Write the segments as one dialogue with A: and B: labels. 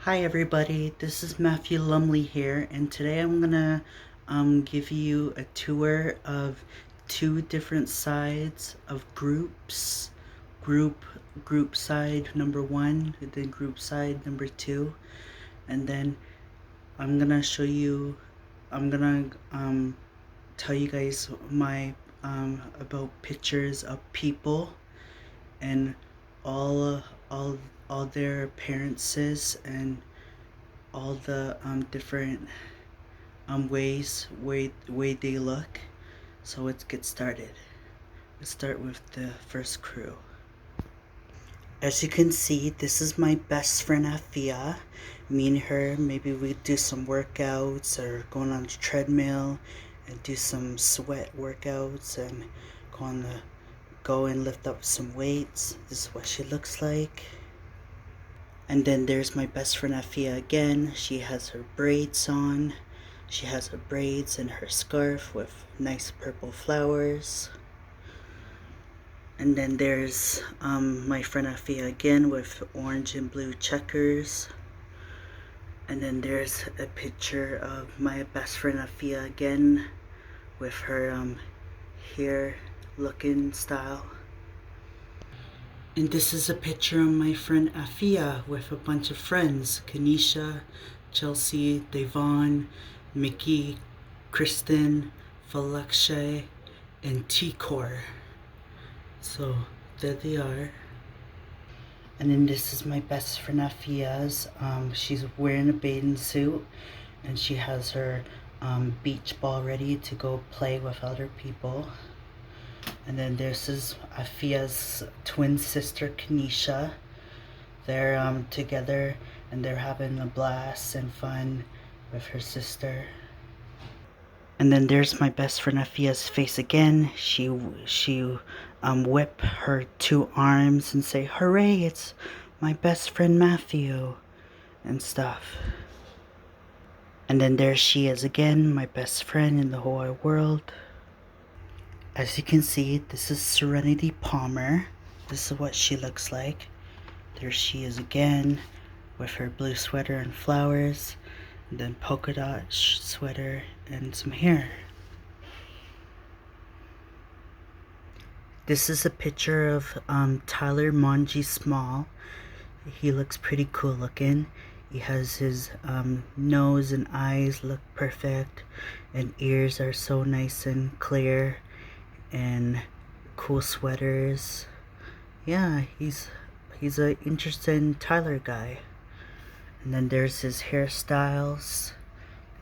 A: Hi everybody, this is Matthew Lumley here, and today I'm gonna give you a tour of two different sides of groups. Group group side number one, then group side number two, and then I'm gonna show you. I'm gonna tell you guys my about pictures of people and all all all their appearances and all the different way they look. So let's get started. Let's start with the first crew. As you can see, this is my best friend Afia. Me and her, maybe we do some workouts or going on the treadmill and do some sweat workouts and go and lift up some weights. This is what she looks like. And then there's my best friend Afia again. She has her braids on. She has her braids and her scarf with nice purple flowers. And then there's my friend Afia again with orange and blue checkers. And then there's a picture of my best friend Afia again with her hair looking style. And this is a picture of my friend Afia with a bunch of friends. Kanisha, Chelsea, Devon, Mickey, Kristen, Falakshay, and T-Core. So there they are. And then this is my best friend Afia's. She's wearing a bathing suit and she has her beach ball ready to go play with other people. And then this is Afia's twin sister Kanisha. They're together and they're having a blast and fun with her sister. And then there's my best friend Afia's face again. She whip her two arms and say, "Hooray, it's my best friend Matthew," and stuff. And then there she is again, my best friend in the whole wide world. As you can see, this is Serenity Palmer. This is what she looks like. There she is again with her blue sweater and flowers, and then polka dot sweater and some hair. This is a picture of Tyler Monji Small. He looks pretty cool looking. He has his nose and eyes look perfect, and ears are so nice and clear, and cool sweaters. Yeah, he's an interesting Tyler guy. And then there's his hairstyles.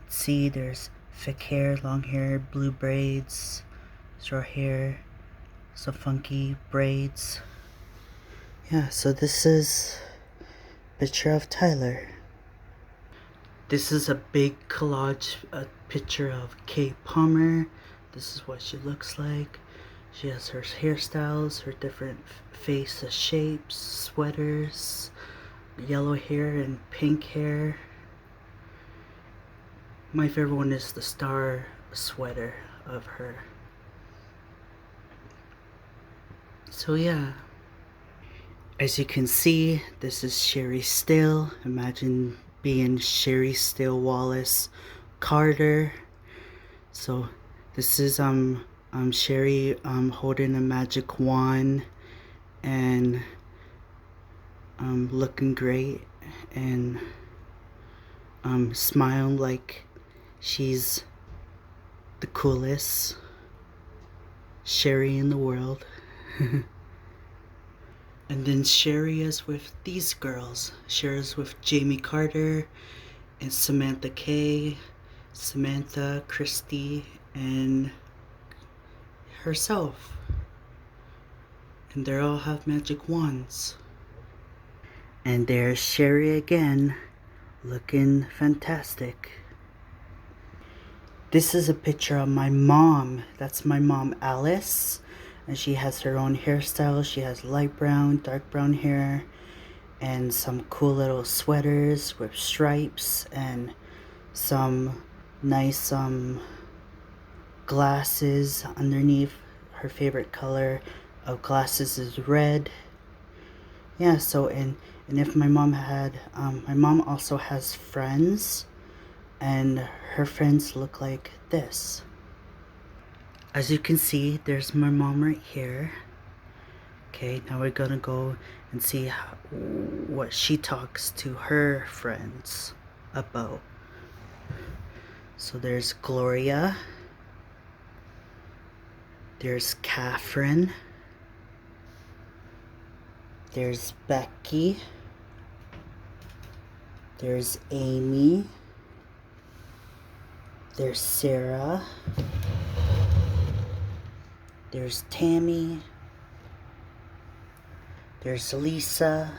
A: See, there's thick hair, long hair, blue braids, short hair, some funky braids. Yeah, so this is a picture of Tyler. This is a big collage picture of Kate Palmer. This is what she looks like. She has her hairstyles, her different face shapes, sweaters, yellow hair and pink hair. My favorite one is the star sweater of her. So yeah. As you can see, this is Sherry Still. Imagine being Sherry Still Wallace Carter. So this is Sherry holding a magic wand and looking great and smiling like she's the coolest Sherry in the world. And then Sherry is with these girls. Sherry's with Jamie Carter and Samantha Kay, Samantha, Christy, and herself. And they all have magic wands. And there's Sherry again, looking fantastic. This is a picture of my mom. That's my mom, Alice. And she has her own hairstyle. She has light brown, dark brown hair, and some cool little sweaters with stripes and some nice glasses underneath. Her favorite color of glasses is red. Yeah, so and And if my mom also has friends, and her friends look like this. As you can see, there's my mom right here. Okay, now we're gonna go and see what she talks to her friends about. So there's Gloria, there's Catherine, there's Becky, there's Amy, there's Sarah, there's Tammy, there's Lisa,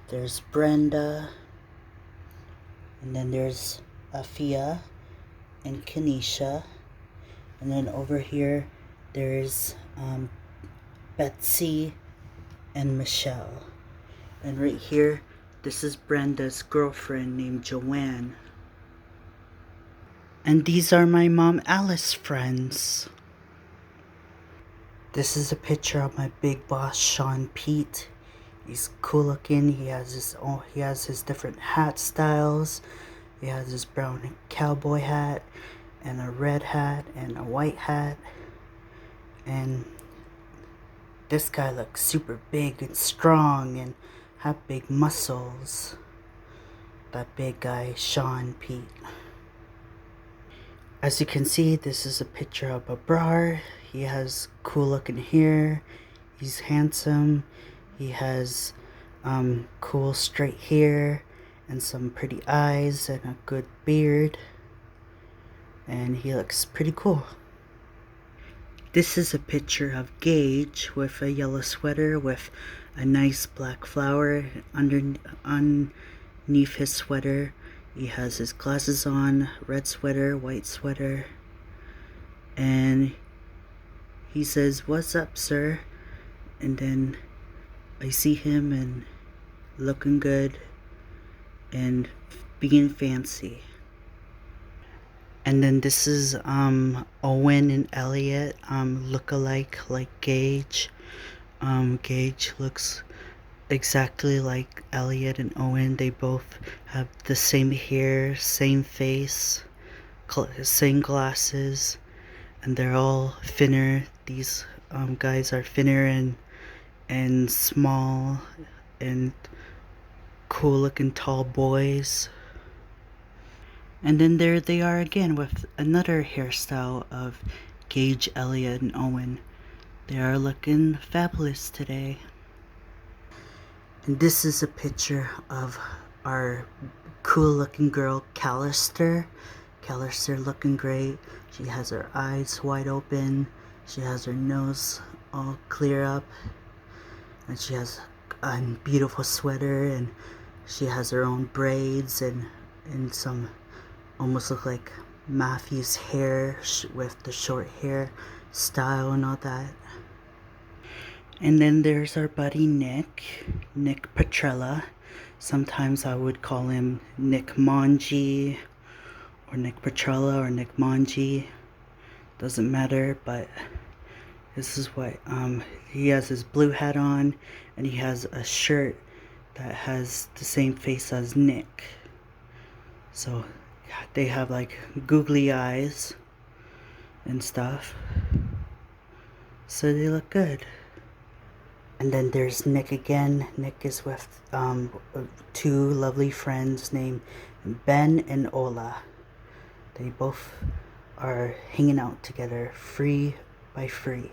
A: there's Brenda, and then there's Afia and Kenisha, and then over here there's Betsy and Michelle, and right here this is Brenda's girlfriend named Joanne. And these are my mom Alice friends. This is a picture of my big boss Sean Pete. He's cool looking. He has his different hat styles. He has his brown cowboy hat and a red hat and a white hat. And this guy looks super big and strong and have big muscles. That big guy, Sean Pete. As you can see, this is a picture of Abrar. He has cool looking hair. He's handsome. He has cool straight hair and some pretty eyes and a good beard. And he looks pretty cool. This is a picture of Gage with a yellow sweater with a nice black flower underneath his sweater. He has his glasses on, red sweater, white sweater, and he says, "What's up, sir?" And then I see him and looking good and being fancy. And then this is Owen and Elliot, look alike like Gage. Gage looks exactly like Elliot and Owen. They both have the same hair, same face, same glasses, and they're all thinner. These guys are thinner and small and cool looking tall boys. And then there they are again with another hairstyle of Gage, Elliot, and Owen. They are looking fabulous today. And this is a picture of our cool looking girl, Callister. Callister looking great. She has her eyes wide open. She has her nose all clear up. And she has a beautiful sweater, and she has her own braids and some almost look like Matthew's hair with the short hair style and all that. And then there's our buddy Nick Petrella. Sometimes I would call him Nick Manji or Nick Petrella or Nick Manji. Doesn't matter, but this is what he has his blue hat on, and he has a shirt that has the same face as Nick. So they have like googly eyes and stuff. So they look good. And then there's Nick again. Nick is with two lovely friends named Ben and Ola. They both are hanging out together, free by free.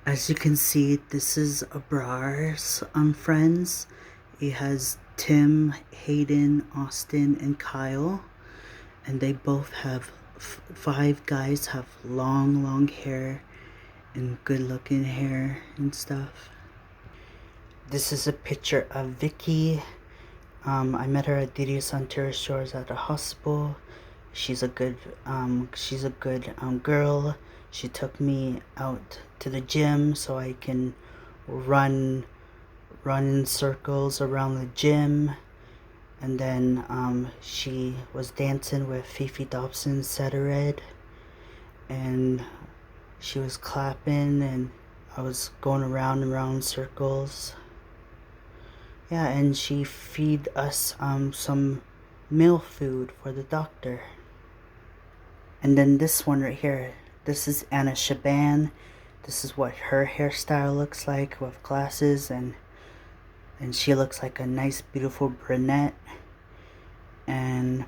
A: As you can see, this is Abrar's friends. He has Tim, Hayden, Austin, and Kyle. And they both have, 5 guys have long hair and good looking hair and stuff. This is a picture of Vicky. I met her at Didi Santerra Shores at the hospital. She's a good girl. She took me out to the gym so I can run in circles around the gym. And then she was dancing with Fifi Dobson Sedered, and she was clapping, and I was going around and around in circles. Yeah, and she feed us some meal food for the doctor. And then this one right here, this is Anna Shaban. This is what her hairstyle looks like with glasses, and she looks like a nice beautiful brunette. And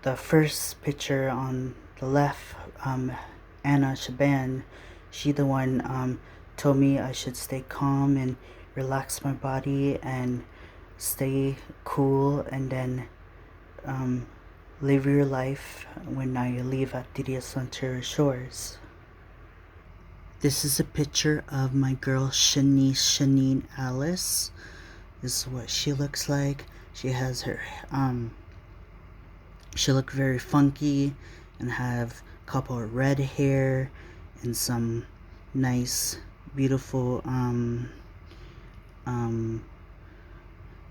A: the first picture on the left, Anna Shaban, she the one told me I should stay calm and relax my body and stay cool, and then live your life when I leave Activities Ontario Shores. This is a picture of my girl Shanine Alice. This is what she looks like. She has her she looked very funky and have a couple of red hair and some nice beautiful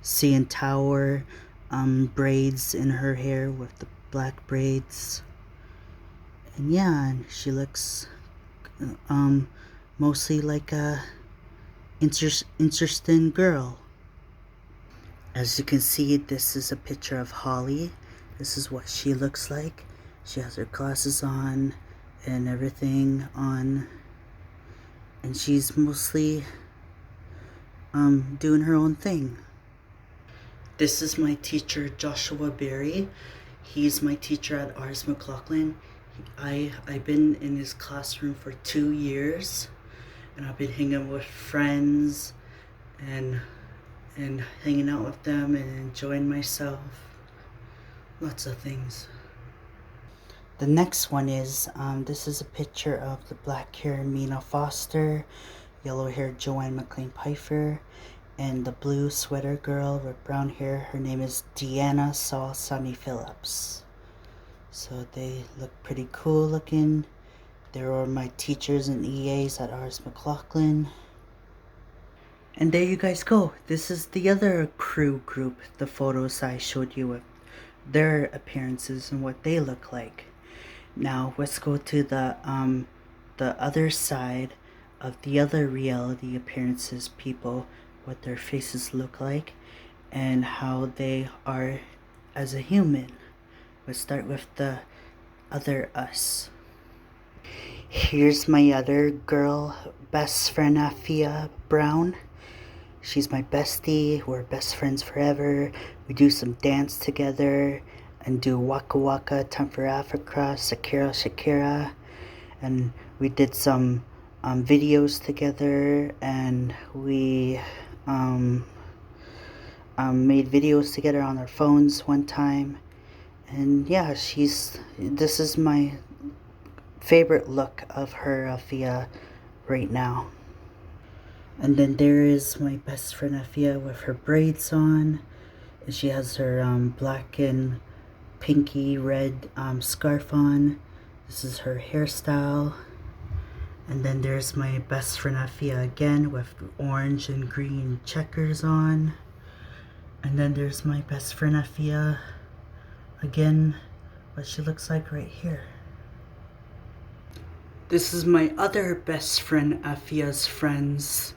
A: CN Tower braids in her hair with the black braids. And yeah, she looks mostly like a interesting girl. As you can see, this is a picture of Holly. This is what she looks like. She has her glasses on and everything on, and she's mostly doing her own thing. This is my teacher, Joshua Berry. He's my teacher at Ars McLaughlin. I've been in his classroom for 2 years, and I've been hanging with friends and hanging out with them and enjoying myself. Lots of things. The next one is, this is a picture of the black hair Mina Foster, yellow hair Joanne McLean Pfeiffer, and the blue sweater girl with brown hair. Her name is Deanna Saul Sunny Phillips. So they look pretty cool looking. They were my teachers and EAs at Ars McLaughlin. And there you guys go. This is the other crew group, the photos I showed you with their appearances and what they look like. Now let's go to the other side of the other reality appearances people, what their faces look like and how they are as a human. Let's start with the other us. Here's my other girl best friend, Afia Brown. She's my bestie. We're best friends forever. We do some dance together and do Waka Waka, Time for Africa, Shakira Shakira. And we did some videos together, and we made videos together on our phones one time. And yeah, this is my favorite look of her, Afia, right now. And then there is my best friend Afia with her braids on. And she has her black and pinky red scarf on. This is her hairstyle. And then there's my best friend Afia again with orange and green checkers on. And then there's my best friend Afia again, what she looks like right here. This is my other best friend Afia's friends.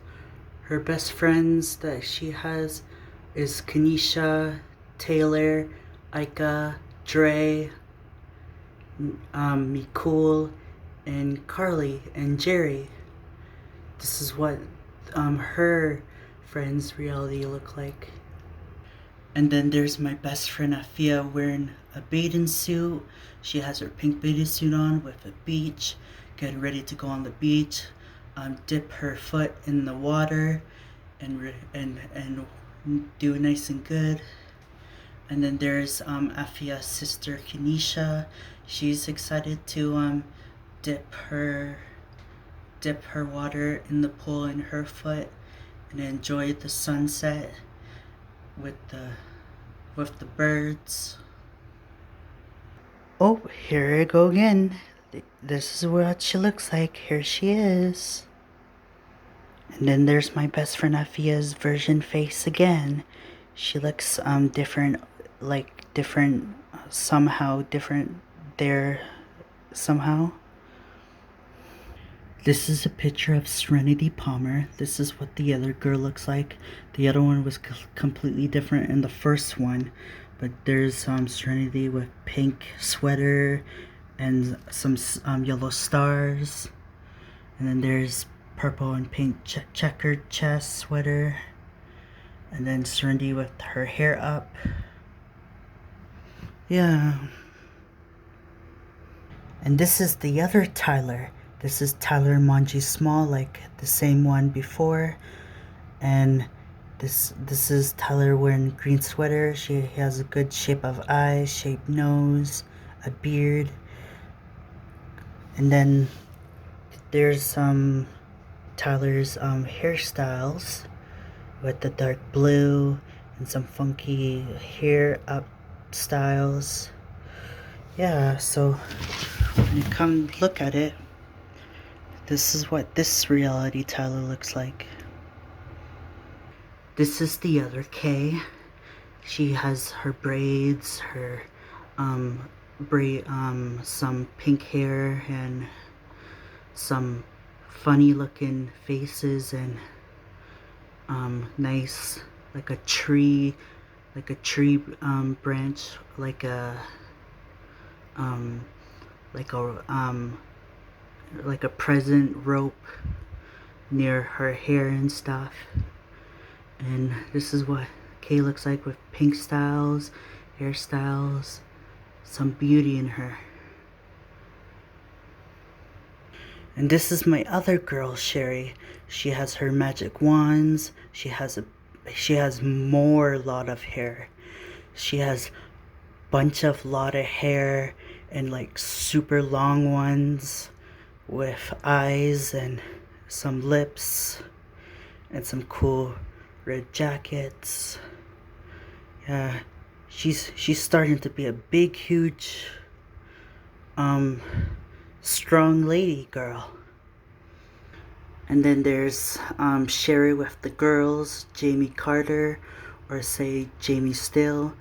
A: Her best friends that she has is Kanisha, Taylor, Ika, Dre, Mikul, and Carly and Jerry. This is what her friends' reality look like. And then there's my best friend Afia wearing a bathing suit. She has her pink bathing suit on with a beach, getting ready to go on the beach. Dip her foot in the water and do nice and good. And then there's Afia's sister Kanisha. She's excited to dip her water in the pool in her foot and enjoy the sunset with the birds. Oh, here I go again. This is what she looks like. Here she is. And then there's my best friend Afia's version face again. She looks different, like different, somehow different there, somehow. This is a picture of Serenity Palmer. This is what the other girl looks like. The other one was completely different in the first one. But there's Serenity with pink sweater and some yellow stars. And then there's purple and pink checkered chest sweater. And then Serenity with her hair up. Yeah. And this is the other Tyler. This is Tyler Manji Small, like the same one before. And this is Tyler wearing green sweater. She has a good shape of eyes, shaped nose, a beard. And then there's Tyler's hairstyles with the dark blue and some funky hair up styles. Yeah, so when you come look at it, this is what this reality Tyler looks like. This is the other Kay. She has her braids, her some pink hair and some funny looking faces and nice like a tree branch, like a present rope near her hair and stuff. And this is what Kay looks like with pink styles, hairstyles, some beauty in her. And this is my other girl, Sherry. She has her magic wands. She has more lot of hair. She has lot of hair and like super long ones with eyes and some lips and some cool red jackets. Yeah, she's starting to be a big, huge, strong lady girl. And then there's Sherry with the girls, Jamie Carter, or say Jamie Still.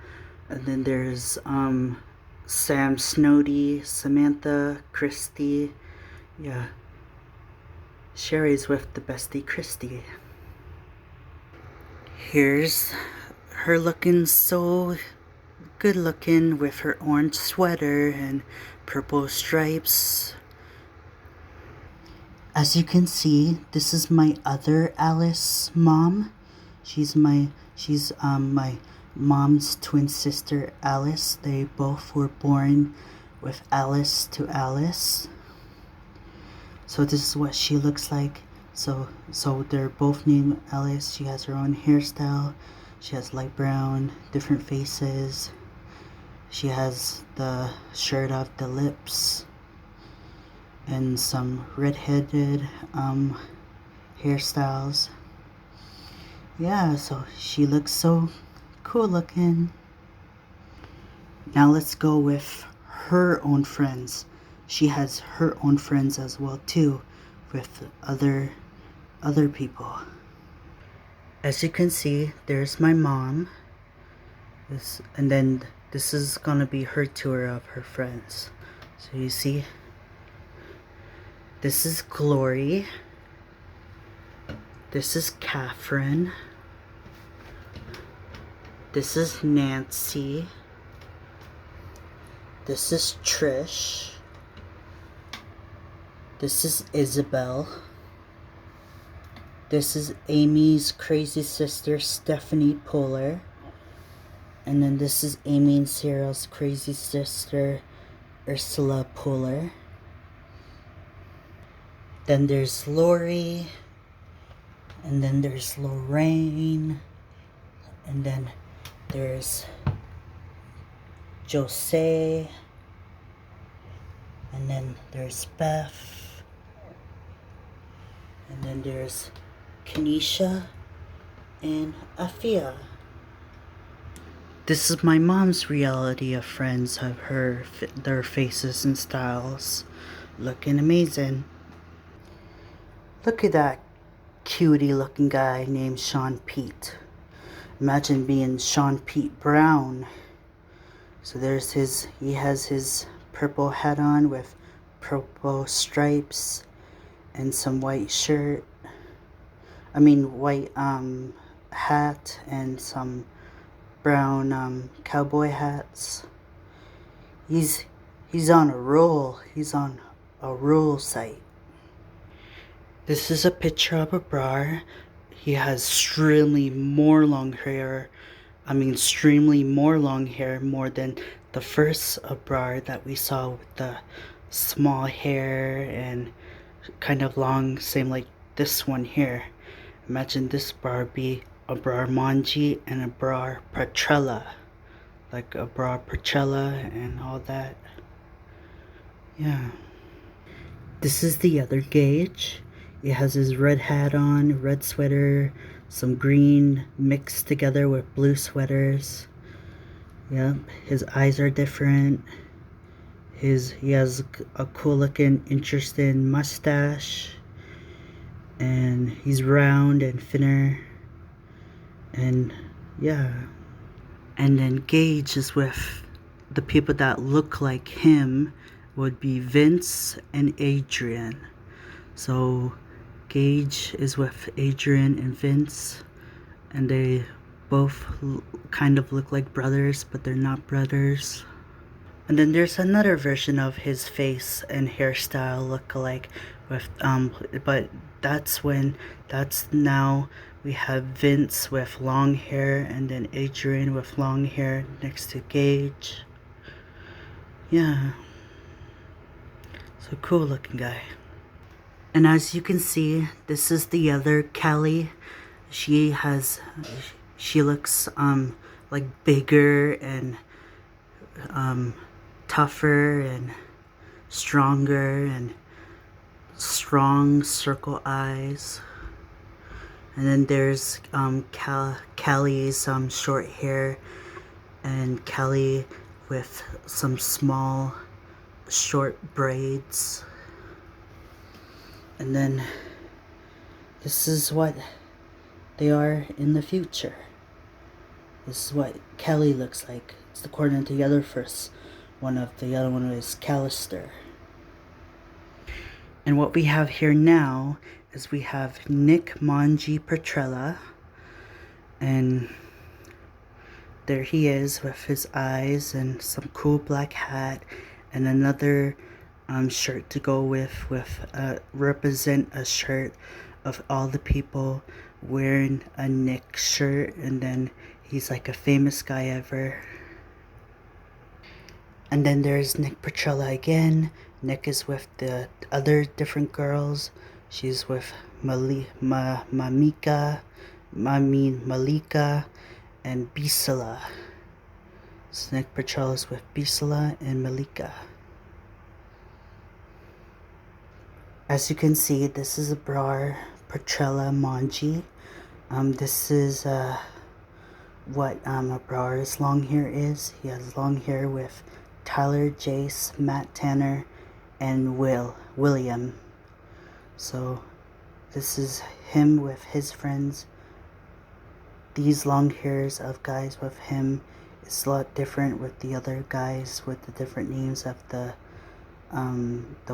A: And then there's Sam Snowdy, Samantha, Christy. Yeah, Sherry's with the bestie Christy. Here's her looking so good looking with her orange sweater and purple stripes. As you can see, this is my other Alice mom. She's my mom's twin sister Alice. They both were born with Alice to Alice. So this is what she looks like. So they're both named Alice. She has her own hairstyle. She has light brown, different faces. She has the shirt off the lips and some red-headed hairstyles. Yeah, so she looks so cool looking. Now let's go with her own friends. She has her own friends as well too, with other people. As you can see, there's my mom. And then this is gonna be her tour of her friends. So you see, this is Glory. This is Catherine. This is Nancy. This is Trish. This is Isabel. This is Amy's crazy sister, Stephanie Poehler. And then this is Amy and Cyril's crazy sister, Ursula Poehler. Then there's Lori. And then there's Lorraine. And then there's Jose. And then there's Beth. And then there's Kenesha and Afia. This is my mom's reality of friends of their faces and styles. Looking amazing. Look at that cutie looking guy named Sean Pete. Imagine being Sean Pete Brown. So there's he has his purple hat on with purple stripes and some white shirt. I mean white hat and some brown cowboy hats. He's on a roll. He's on a roll site. This is a picture of a brar. He has extremely more long hair. Extremely more long hair, more than the first brar that we saw with the small hair and kind of long, same like this one here. Imagine this brar be a brar manji and a brar patrella. Like a brar patrella and all that. Yeah. This is the other Gage. It has his red hat on, red sweater, some green mixed together with blue sweaters. Yep, his eyes are different. He has a cool looking, interesting mustache. And he's round and thinner. And yeah. And then Gage is with the people that look like him would be Vince and Adrian. So Gage is with Adrian and Vince, and they both kind of look like brothers, but they're not brothers. And then there's another version of his face and hairstyle look-alike with but that's now we have Vince with long hair and then Adrian with long hair next to Gage. Yeah. So cool looking guy. And as you can see, this is the other Callie. She looks like bigger and tougher and stronger and strong circle eyes. And then there's Callie's short hair and Callie with some small short braids. And then this is what they are in the future. This is what Kelly looks like. It's according to the other first one of the other one is Callister. And what we have here now is we have Nick Manji Petrella, and there he is with his eyes and some cool black hat and another shirt to go with represent a shirt of all the people wearing a Nick shirt, and then he's like a famous guy ever. And then there's Nick Petrella again. Nick is with the other different girls. She's with Malika and Bisala. So Nick Petrella's with Bisala and Malika. As you can see, this is a brar Petrella Manji. This is what a brar's long hair is. He has long hair with Tyler, Jace, Matt Tanner, and William. So this is him with his friends. These long hairs of guys with him is a lot different with the other guys with the different names of the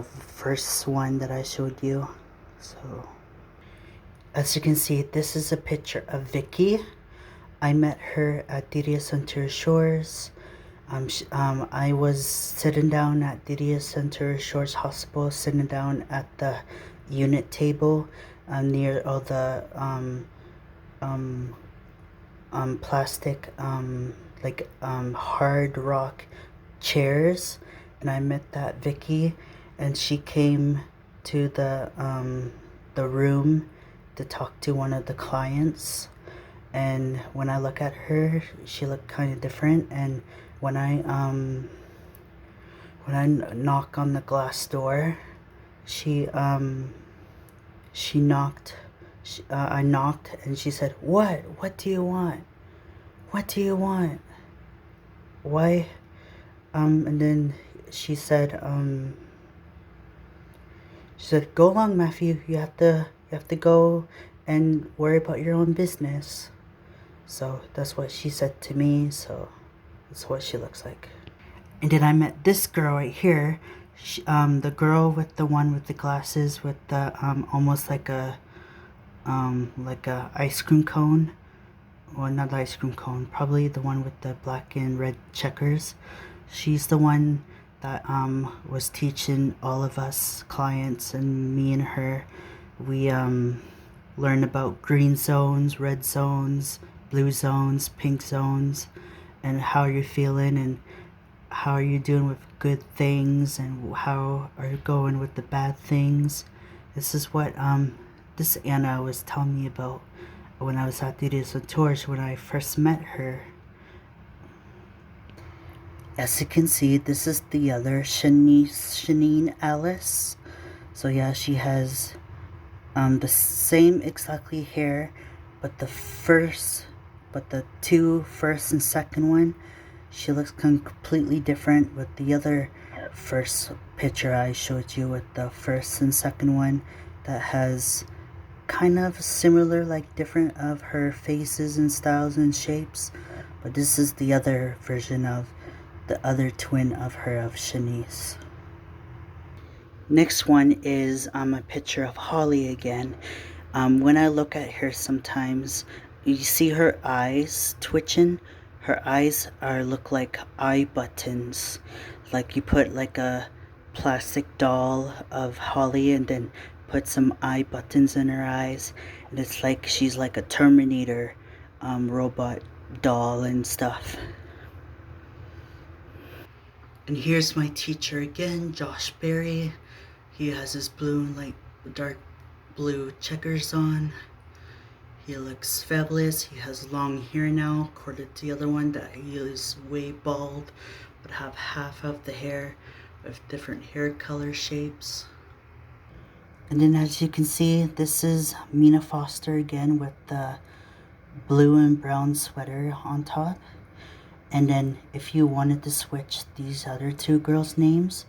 A: first one that I showed you. So as you can see, this is a picture of Vicky. I met her at Didia Center Shores. I was sitting down at Didia Center Shores Hospital, sitting down at the unit table near all the plastic hard rock chairs, and I met that Vicky, and she came to the room to talk to one of the clients. And when I look at her, she looked kind of different. And when I knock on the glass door, I knocked, and she said, "What do you want? What do you want? Why?" And then she said, "Go along, Matthew. You have to go and worry about your own business." So that's what she said to me. So that's what she looks like. And then I met this girl right here. The girl with the one with the glasses with the almost like a ice cream cone. Well, not the ice cream cone, probably the one with the black and red checkers. She's the one that was teaching all of us clients, and me and her, we learn about green zones, red zones, blue zones, pink zones, and how you're feeling and how are you doing with good things and how are you going with the bad things. This is what this Anna was telling me about when I was at the Tours when I first met her. As you can see, this is the other Shanine Alice. So yeah, she has the same exactly hair, but the two first and second one, she looks completely different with the other first picture I showed you with the first and second one that has kind of similar, like different of her faces and styles and shapes. But this is the other version of the other twin of her, of Shanice. Next one is a picture of Holly again. When I look at her sometimes, you see her eyes twitching. Her eyes look like eye buttons. Like you put like a plastic doll of Holly and then put some eye buttons in her eyes. And it's like she's like a Terminator robot doll and stuff. And here's my teacher again, Josh Berry. He has his blue and light dark blue checkers on. He looks fabulous. He has long hair now, according to the other one that he is way bald, but have half of the hair with different hair color shapes. And then as you can see, this is Mina Foster again with the blue and brown sweater on top. And then if you wanted to switch these other two girls' names,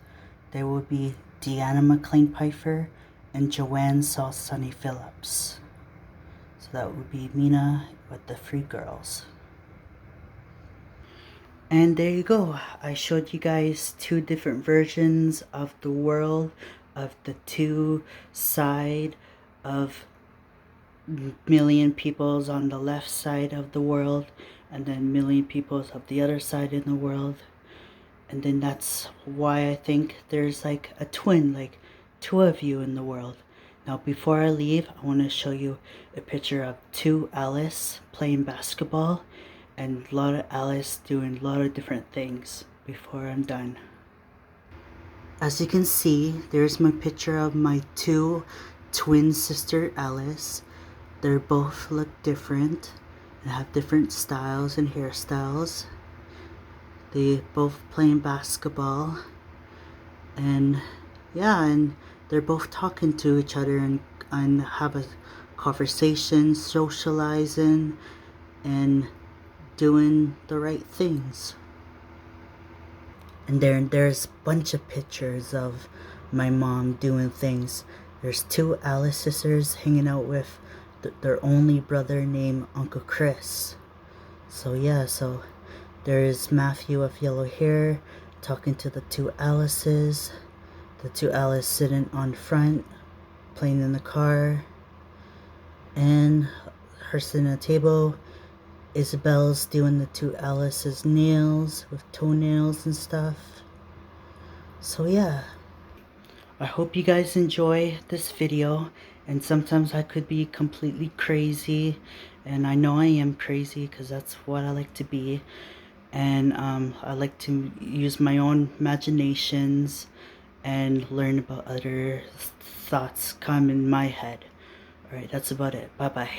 A: they would be Deanna McLean Pfeiffer and Joanne Saw Sunny Phillips. So that would be Mina with the three girls. And there you go. I showed you guys two different versions of the world, of the two side of million peoples on the left side of the world, and then million peoples of the other side in the world. And then that's why I think there's like a twin, like two of you in the world. Now before I leave, I want to show you a picture of two Alice playing basketball and a lot of Alice doing a lot of different things before I'm done. As you can see, there's my picture of my two twin sister Alice. They both look different and have different styles and hairstyles. They both playing basketball, and yeah, and they're both talking to each other and have a conversation, socializing, and doing the right things. And there's a bunch of pictures of my mom doing things. There's two Alice sisters hanging out with their only brother named Uncle Chris. So yeah, so there's Matthew with yellow hair talking to the two Alices. The two Alice sitting on front, playing in the car. And her sitting at a table. Isabel's doing the two Alice's nails with toenails and stuff. So yeah. I hope you guys enjoy this video. And sometimes I could be completely crazy. And I know I am crazy because that's what I like to be. And I like to use my own imaginations and learn about other thoughts come in my head. Alright, that's about it. Bye bye.